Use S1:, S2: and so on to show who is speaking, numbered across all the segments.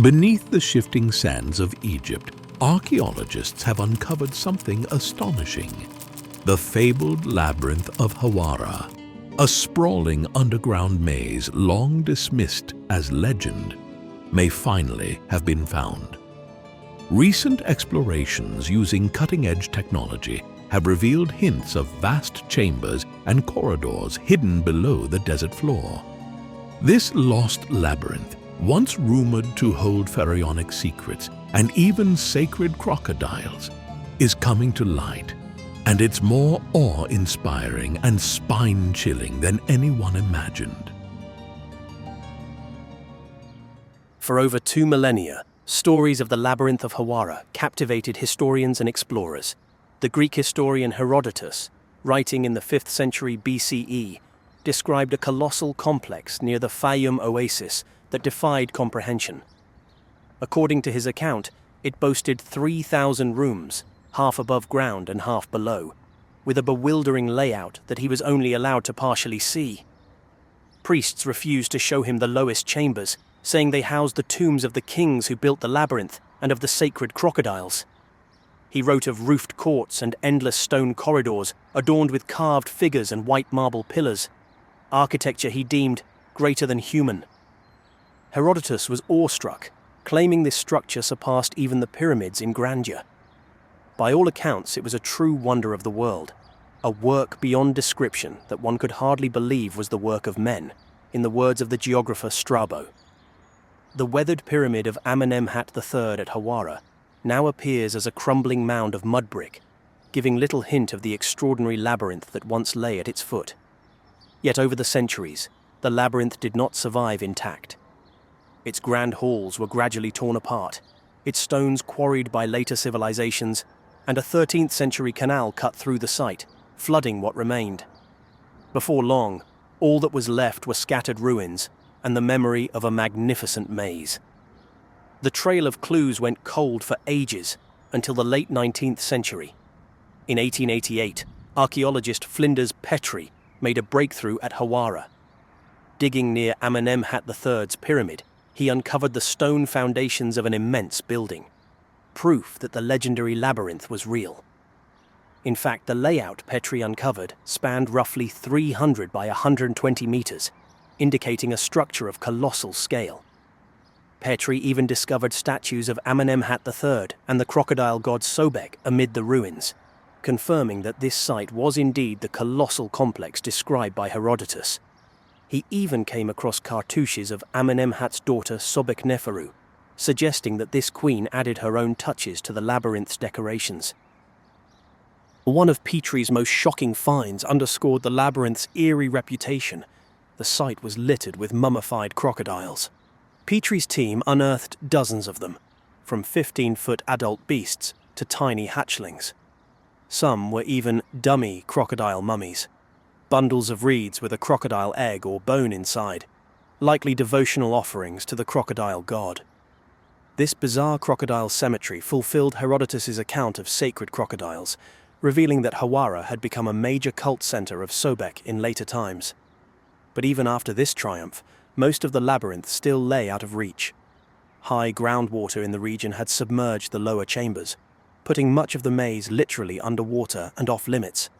S1: Beneath the shifting sands of Egypt, archaeologists have uncovered something astonishing. The fabled Labyrinth of Hawara, a sprawling underground maze long dismissed as legend, may finally have been found. Recent explorations using cutting-edge technology have revealed hints of vast chambers and corridors hidden below the desert floor. This lost labyrinth, once rumored to hold pharaonic secrets and even sacred crocodiles, is coming to light, and it's more awe-inspiring and spine-chilling than anyone imagined.
S2: For over 2 millennia, stories of the Labyrinth of Hawara captivated historians and explorers. The Greek historian Herodotus, writing in the 5th century BCE, described a colossal complex near the Fayum oasis that defied comprehension. According to his account, it boasted 3,000 rooms, half above ground and half below, with a bewildering layout that he was only allowed to partially see. Priests refused to show him the lowest chambers, saying they housed the tombs of the kings who built the labyrinth and of the sacred crocodiles. He wrote of roofed courts and endless stone corridors adorned with carved figures and white marble pillars, architecture he deemed greater than human. Herodotus was awestruck, claiming this structure surpassed even the pyramids in grandeur. By all accounts, it was a true wonder of the world, a work beyond description that one could hardly believe was the work of men, in the words of the geographer Strabo. The weathered pyramid of Amenemhat III at Hawara now appears as a crumbling mound of mud brick, giving little hint of the extraordinary labyrinth that once lay at its foot. Yet over the centuries, the labyrinth did not survive intact. Its grand halls were gradually torn apart, its stones quarried by later civilizations, and a 13th century canal cut through the site, flooding what remained. Before long, all that was left were scattered ruins and the memory of a magnificent maze. The trail of clues went cold for ages, until the late 19th century. In 1888, archaeologist Flinders Petrie made a breakthrough at Hawara. Digging near Amenemhat III's pyramid, he uncovered the stone foundations of an immense building, proof that the legendary labyrinth was real. In fact, the layout Petrie uncovered spanned roughly 300 by 120 meters, indicating a structure of colossal scale. Petrie even discovered statues of Amenemhat III and the crocodile god Sobek amid the ruins, confirming that this site was indeed the colossal complex described by Herodotus. He even came across cartouches of Amenemhat's daughter Sobekneferu, suggesting that this queen added her own touches to the labyrinth's decorations. One of Petrie's most shocking finds underscored the labyrinth's eerie reputation. The site was littered with mummified crocodiles. Petrie's team unearthed dozens of them, from 15-foot adult beasts to tiny hatchlings. Some were even dummy crocodile mummies, bundles of reeds with a crocodile egg or bone inside, likely devotional offerings to the crocodile god. This bizarre crocodile cemetery fulfilled Herodotus's account of sacred crocodiles, revealing that Hawara had become a major cult center of Sobek in later times. But even after this triumph, most of the labyrinth still lay out of reach. High groundwater in the region had submerged the lower chambers, putting much of the maze literally underwater and off-limits.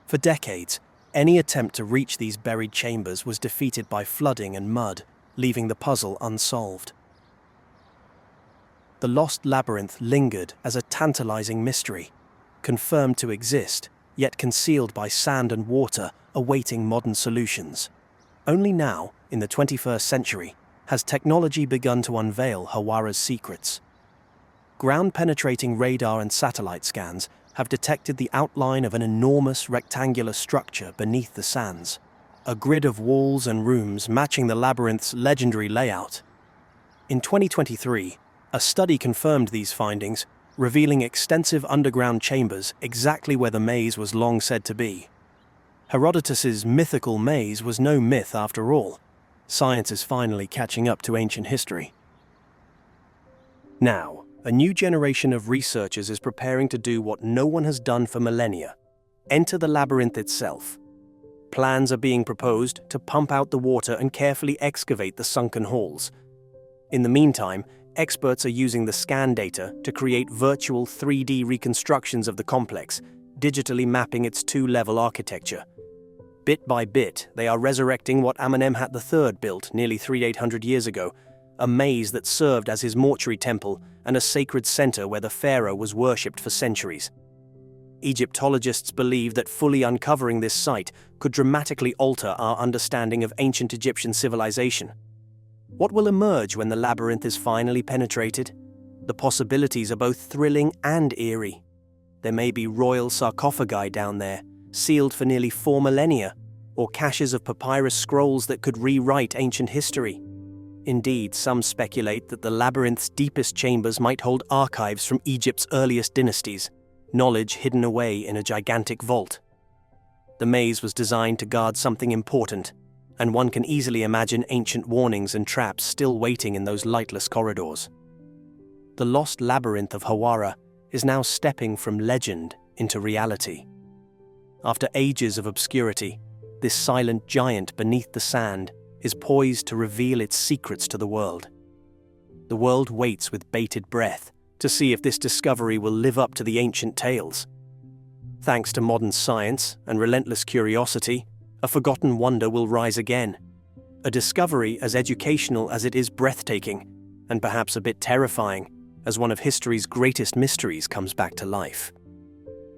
S2: For decades, any attempt to reach these buried chambers was defeated by flooding and mud, leaving the puzzle unsolved. The lost labyrinth lingered as a tantalizing mystery, confirmed to exist, yet concealed by sand and water, awaiting modern solutions. Only now, in the 21st century, has technology begun to unveil Hawara's secrets. Ground-penetrating radar and satellite scans have detected the outline of an enormous rectangular structure beneath the sands, a grid of walls and rooms matching the labyrinth's legendary layout. In 2023, a study confirmed these findings, revealing extensive underground chambers exactly where the maze was long said to be. Herodotus's mythical maze was no myth after all. Science is finally catching up to ancient history. Now, a new generation of researchers is preparing to do what no one has done for millennia: enter the labyrinth itself. Plans are being proposed to pump out the water and carefully excavate the sunken halls. In the meantime, experts are using the scan data to create virtual 3D reconstructions of the complex, digitally mapping its two-level architecture. Bit by bit, they are resurrecting what Amenemhat III built nearly 3,800 years ago, a maze that served as his mortuary temple and a sacred center where the pharaoh was worshipped for centuries. Egyptologists believe that fully uncovering this site could dramatically alter our understanding of ancient Egyptian civilization. What will emerge when the labyrinth is finally penetrated? The possibilities are both thrilling and eerie. There may be royal sarcophagi down there, sealed for nearly 4 millennia, or caches of papyrus scrolls that could rewrite ancient history. Indeed, some speculate that the labyrinth's deepest chambers might hold archives from Egypt's earliest dynasties, knowledge hidden away in a gigantic vault. The maze was designed to guard something important, and one can easily imagine ancient warnings and traps still waiting in those lightless corridors. The lost Labyrinth of Hawara is now stepping from legend into reality. After ages of obscurity, this silent giant beneath the sand is poised to reveal its secrets to the world. The world waits with bated breath to see if this discovery will live up to the ancient tales. Thanks to modern science and relentless curiosity, a forgotten wonder will rise again. A discovery as educational as it is breathtaking, and perhaps a bit terrifying, as one of history's greatest mysteries comes back to life.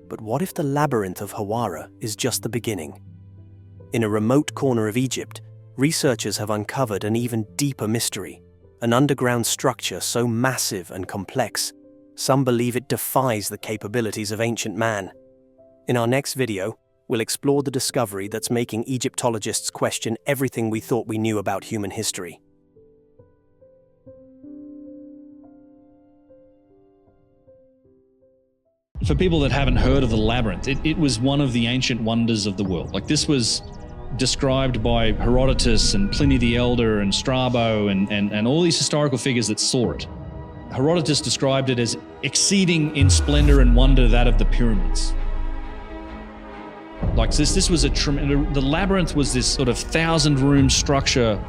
S2: But what if the Labyrinth of Hawara is just the beginning? In a remote corner of Egypt, researchers have uncovered an even deeper mystery, an underground structure so massive and complex, some believe it defies the capabilities of ancient man. In our next video, we'll explore the discovery that's making Egyptologists question everything we thought we knew about human history.
S3: For people that haven't heard of the Labyrinth, it was one of the ancient wonders of the world. Like, this was described by Herodotus and Pliny the Elder and Strabo and all these historical figures that saw it. Herodotus described it as exceeding in splendor and wonder that of the pyramids. Like, this was the Labyrinth was this sort of 1,000-room structure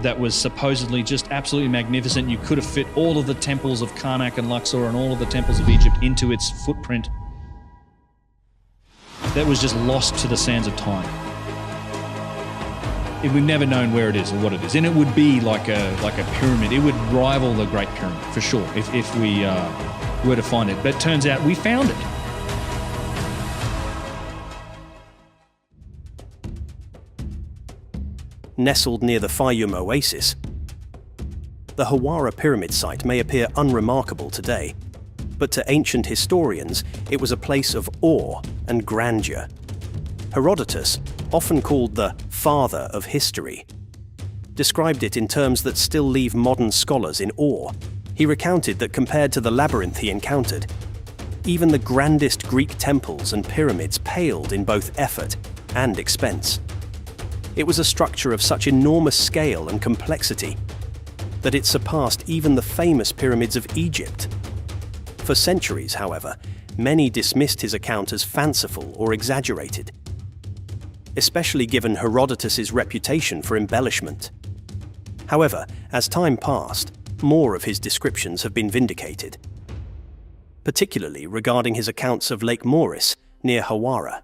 S3: that was supposedly just absolutely magnificent. You could have fit all of the temples of Karnak and Luxor and all of the temples of Egypt into its footprint. That was just lost to the sands of time. We've never known where it is or what it is. And it would be like a pyramid. It would rival the Great Pyramid, for sure, if we were to find it. But it turns out we found it.
S2: Nestled near the Fayum oasis, the Hawara pyramid site may appear unremarkable today, but to ancient historians, it was a place of awe and grandeur. Herodotus, often called the father of history, described it in terms that still leave modern scholars in awe. He recounted that compared to the labyrinth he encountered, even the grandest Greek temples and pyramids paled in both effort and expense. It was a structure of such enormous scale and complexity that it surpassed even the famous pyramids of Egypt. For centuries, however, many dismissed his account as fanciful or exaggerated, especially given Herodotus's reputation for embellishment. However, as time passed, more of his descriptions have been vindicated, particularly regarding his accounts of Lake Moeris near Hawara.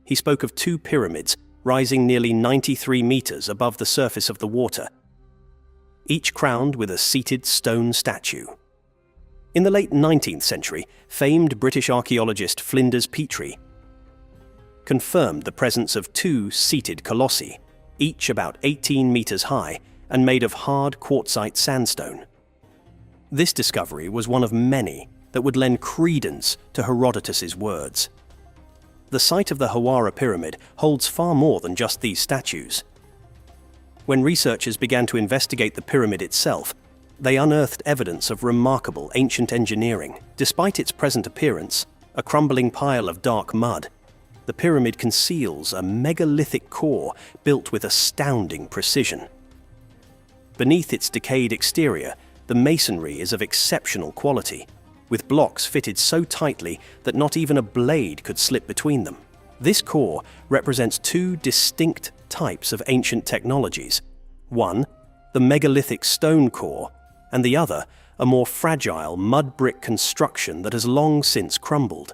S2: He spoke of 2 pyramids rising nearly 93 meters above the surface of the water, each crowned with a seated stone statue. In the late 19th century, famed British archaeologist Flinders Petrie confirmed the presence of 2 seated colossi, each about 18 meters high and made of hard quartzite sandstone. This discovery was one of many that would lend credence to Herodotus's words. The site of the Hawara pyramid holds far more than just these statues. When researchers began to investigate the pyramid itself, they unearthed evidence of remarkable ancient engineering. Despite its present appearance, a crumbling pile of dark mud, the pyramid conceals a megalithic core built with astounding precision. Beneath its decayed exterior, the masonry is of exceptional quality, with blocks fitted so tightly that not even a blade could slip between them. This core represents 2 distinct types of ancient technologies. One, the megalithic stone core, and the other, a more fragile mud brick construction that has long since crumbled.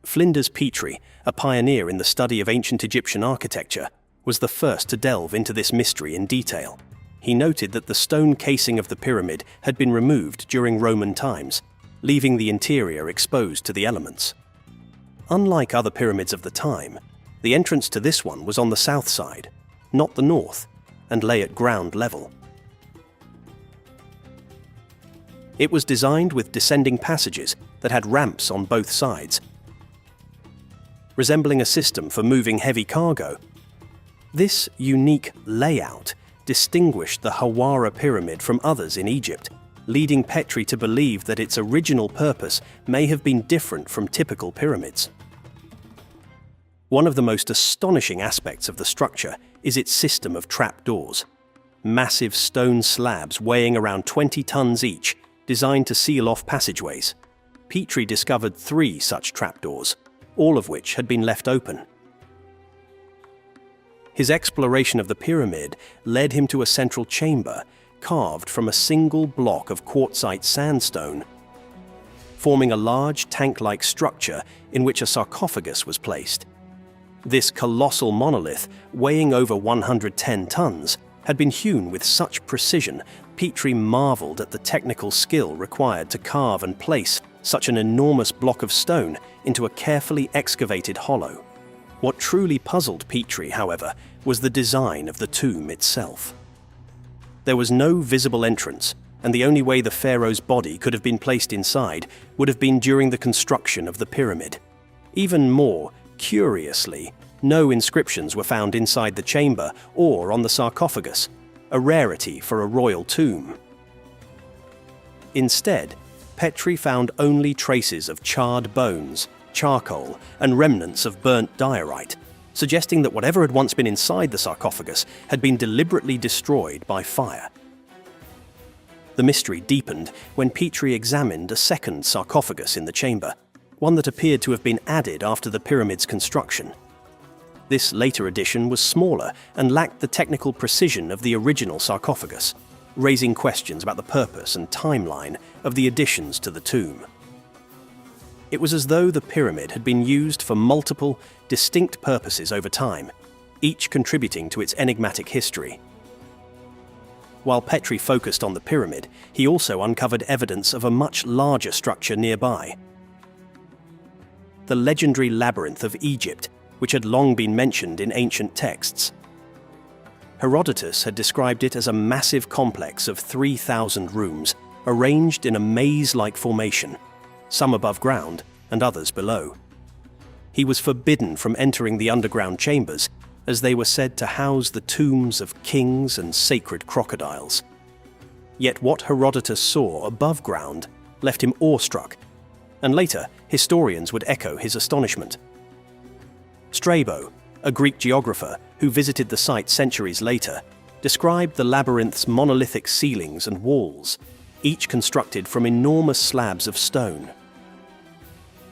S2: Flinders Petrie, a pioneer in the study of ancient Egyptian architecture, was the first to delve into this mystery in detail. He noted that the stone casing of the pyramid had been removed during Roman times, leaving the interior exposed to the elements. Unlike other pyramids of the time, the entrance to this one was on the south side, not the north, and lay at ground level. It was designed with descending passages that had ramps on both sides, resembling a system for moving heavy cargo. This unique layout distinguished the Hawara pyramid from others in Egypt, leading Petrie to believe that its original purpose may have been different from typical pyramids. One of the most astonishing aspects of the structure is its system of trapdoors. Massive stone slabs weighing around 20 tons each, designed to seal off passageways. Petrie discovered 3 such trapdoors, all of which had been left open. His exploration of the pyramid led him to a central chamber carved from a single block of quartzite sandstone, forming a large tank-like structure in which a sarcophagus was placed. This colossal monolith, weighing over 110 tons, had been hewn with such precision, Petrie marveled at the technical skill required to carve and place such an enormous block of stone into a carefully excavated hollow. What truly puzzled Petrie, however, was the design of the tomb itself. There was no visible entrance, and the only way the pharaoh's body could have been placed inside would have been during the construction of the pyramid. Even more curiously, no inscriptions were found inside the chamber or on the sarcophagus, a rarity for a royal tomb. Instead, Petrie found only traces of charred bones, charcoal, and remnants of burnt diorite, suggesting that whatever had once been inside the sarcophagus had been deliberately destroyed by fire. The mystery deepened when Petrie examined a second sarcophagus in the chamber, one that appeared to have been added after the pyramid's construction. This later addition was smaller and lacked the technical precision of the original sarcophagus, raising questions about the purpose and timeline of the additions to the tomb. It was as though the pyramid had been used for multiple, distinct purposes over time, each contributing to its enigmatic history. While Petrie focused on the pyramid, he also uncovered evidence of a much larger structure nearby. The legendary Labyrinth of Egypt, which had long been mentioned in ancient texts. Herodotus had described it as a massive complex of 3,000 rooms, arranged in a maze-like formation, some above ground and others below. He was forbidden from entering the underground chambers, as they were said to house the tombs of kings and sacred crocodiles. Yet what Herodotus saw above ground left him awestruck, and later historians would echo his astonishment. Strabo, a Greek geographer who visited the site centuries later, described the labyrinth's monolithic ceilings and walls, each constructed from enormous slabs of stone.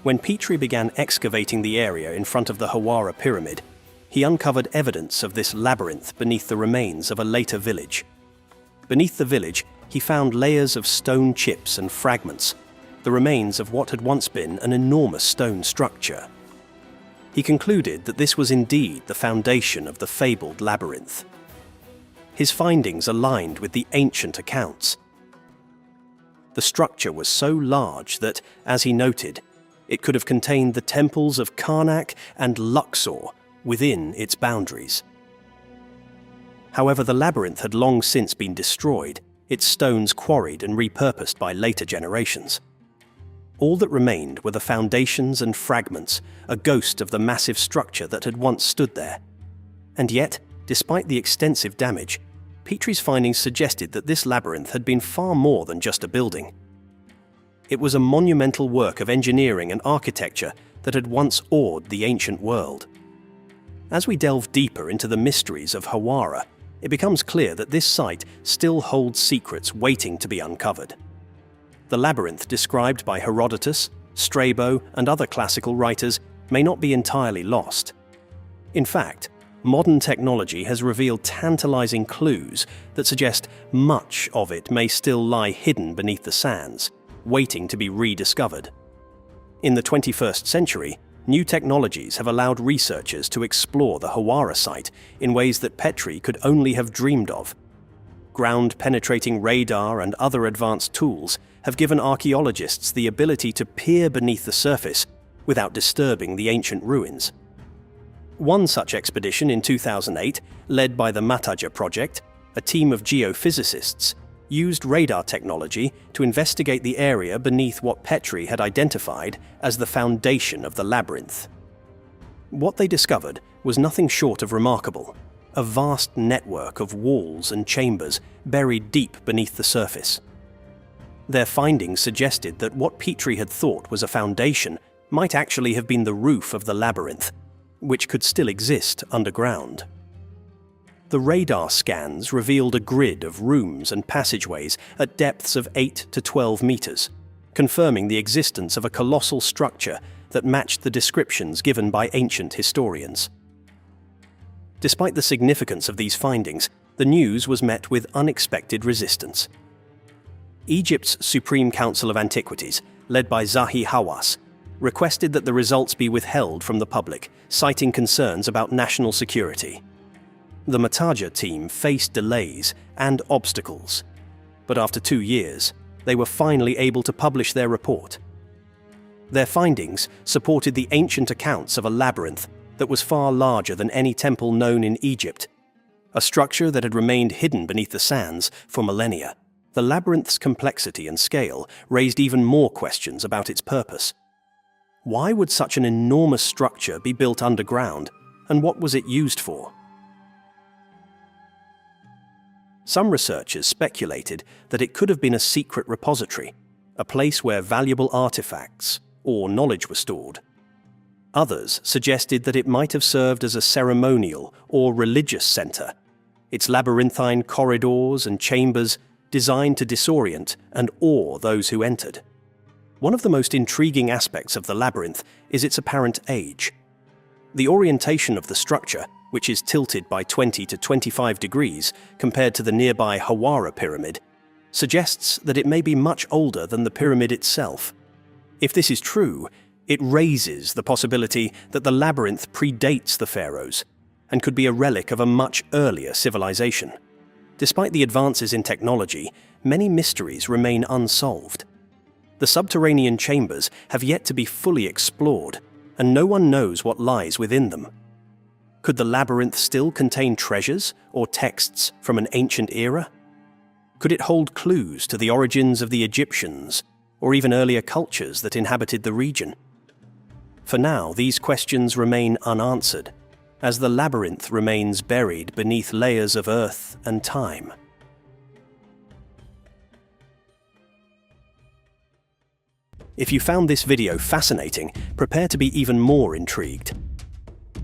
S2: When Petrie began excavating the area in front of the Hawara pyramid, he uncovered evidence of this labyrinth beneath the remains of a later village. Beneath the village, he found layers of stone chips and fragments, the remains of what had once been an enormous stone structure. He concluded that this was indeed the foundation of the fabled labyrinth. His findings aligned with the ancient accounts. The structure was so large that, as he noted, it could have contained the temples of Karnak and Luxor within its boundaries. However, the labyrinth had long since been destroyed, its stones quarried and repurposed by later generations. All that remained were the foundations and fragments, a ghost of the massive structure that had once stood there. And yet, despite the extensive damage, Petrie's findings suggested that this labyrinth had been far more than just a building. It was a monumental work of engineering and architecture that had once awed the ancient world. As we delve deeper into the mysteries of Hawara, it becomes clear that this site still holds secrets waiting to be uncovered. The labyrinth described by Herodotus, Strabo, and other classical writers may not be entirely lost. In fact, modern technology has revealed tantalizing clues that suggest much of it may still lie hidden beneath the sands, waiting to be rediscovered. In the 21st century, new technologies have allowed researchers to explore the Hawara site in ways that Petrie could only have dreamed of. Ground-penetrating radar and other advanced tools have given archaeologists the ability to peer beneath the surface without disturbing the ancient ruins. One such expedition in 2008, led by the Mataja project, a team of geophysicists, used radar technology to investigate the area beneath what Petrie had identified as the foundation of the labyrinth. What they discovered was nothing short of remarkable: a vast network of walls and chambers buried deep beneath the surface. Their findings suggested that what Petrie had thought was a foundation might actually have been the roof of the labyrinth, which could still exist underground. The radar scans revealed a grid of rooms and passageways at depths of 8 to 12 meters, confirming the existence of a colossal structure that matched the descriptions given by ancient historians. Despite the significance of these findings, the news was met with unexpected resistance. Egypt's Supreme Council of Antiquities, led by Zahi Hawass, requested that the results be withheld from the public, citing concerns about national security. The Mataja team faced delays and obstacles, but after 2 years, they were finally able to publish their report. Their findings supported the ancient accounts of a labyrinth that was far larger than any temple known in Egypt, a structure that had remained hidden beneath the sands for millennia. The labyrinth's complexity and scale raised even more questions about its purpose. Why would such an enormous structure be built underground, and what was it used for? Some researchers speculated that it could have been a secret repository, a place where valuable artifacts or knowledge were stored. Others suggested that it might have served as a ceremonial or religious center, its labyrinthine corridors and chambers designed to disorient and awe those who entered. One of the most intriguing aspects of the labyrinth is its apparent age. The orientation of the structure, which is tilted by 20 to 25 degrees compared to the nearby Hawara pyramid, suggests that it may be much older than the pyramid itself. If this is true, it raises the possibility that the labyrinth predates the pharaohs and could be a relic of a much earlier civilization. Despite the advances in technology, many mysteries remain unsolved. The subterranean chambers have yet to be fully explored, and no one knows what lies within them. Could the labyrinth still contain treasures or texts from an ancient era? Could it hold clues to the origins of the Egyptians or even earlier cultures that inhabited the region? For now, these questions remain unanswered, as the labyrinth remains buried beneath layers of earth and time. If you found this video fascinating, prepare to be even more intrigued.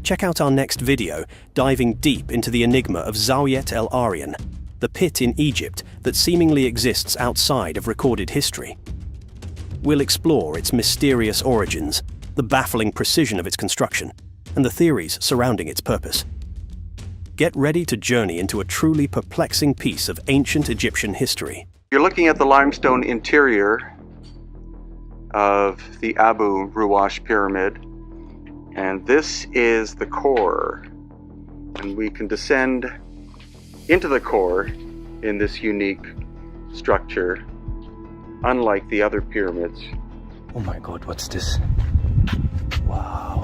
S2: Check out our next video diving deep into the enigma of Zawiet El Aryan, the pit in Egypt that seemingly exists outside of recorded history. We'll explore its mysterious origins, the baffling precision of its construction, and the theories surrounding its purpose. Get ready to journey into a truly perplexing piece of ancient Egyptian history.
S4: You're looking at the limestone interior of the Abu Ruwash pyramid, and this is the core, and we can descend into the core in this unique structure, unlike the other pyramids.
S5: Oh my god, what's this? Wow.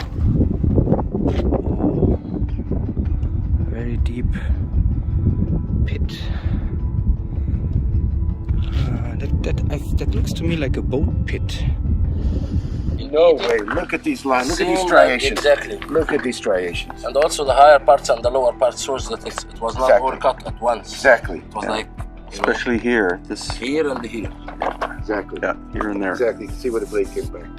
S5: Very deep pit. That looks to me like a boat pit.
S6: No way. Look at these lines. Look at these striations.
S7: Exactly.
S6: Look at these striations.
S7: And also the higher parts and the lower parts shows that it was not all cut at once.
S6: Exactly.
S7: It was like,
S4: Especially here. This
S7: here and here.
S6: Exactly.
S4: Yeah, here and there.
S6: Exactly. You can see where the blade came back.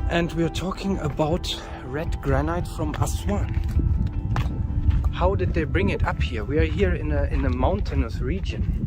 S5: And we're talking about red granite from Aswan. How did they bring it up here? We are here in a mountainous region.